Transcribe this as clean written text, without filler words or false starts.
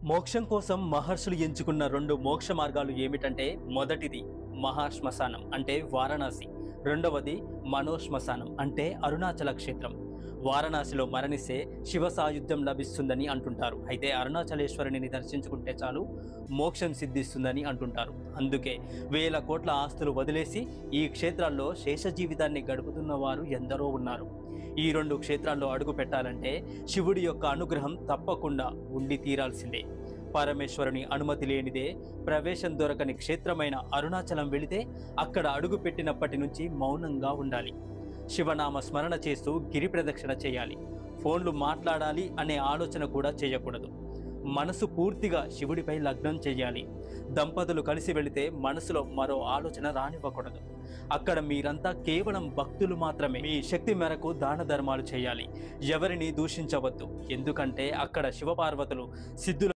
మోక్షం కోసం మహర్షులు ఎంచుకున్న రెండు మోక్ష మార్గాలు ఏమిటంటే, మొదటిది మహాశ్మశానం అంటే వారణాసి, రెండవది మనోశ్మశానం అంటే అరుణాచల క్షేత్రం. వారణాసిలో మరణిస్తే శివ సాయుధ్యం లభిస్తుందని అంటుంటారు. అయితే అరుణాచలేశ్వరుని దర్శించుకుంటే చాలు మోక్షం సిద్ధిస్తుందని అంటుంటారు. అందుకే వేల కోట్ల ఆస్తులు వదిలేసి ఈ క్షేత్రాల్లో శేష జీవితాన్ని గడుపుతున్న వారు ఎందరో ఉన్నారు. ఈ రెండు క్షేత్రాల్లో అడుగు పెట్టాలంటే శివుడి యొక్క అనుగ్రహం తప్పకుండా ఉండి తీరాల్సిందే. పరమేశ్వరుని అనుమతి లేనిదే ప్రవేశం దొరకని క్షేత్రమైన అరుణాచలం వెళితే అక్కడ అడుగు పెట్టినప్పటి నుంచి మౌనంగా ఉండాలి. శివనామ స్మరణ చేస్తూ గిరి ప్రదక్షిణ చేయాలి. ఫోన్లు మాట్లాడాలి అనే ఆలోచన కూడా చేయకూడదు. మనసు పూర్తిగా శివుడిపై లగ్నం చేయాలి. దంపతులు కలిసి వెళితే మనసులో మరో ఆలోచన రానివ్వకూడదు. అక్కడ మీరంతా కేవలం భక్తులు మాత్రమే. మీ శక్తి మేరకు దాన ధర్మాలు చేయాలి. ఎవరిని దూషించవద్దు. ఎందుకంటే అక్కడ శివపార్వతులు సిద్ధులు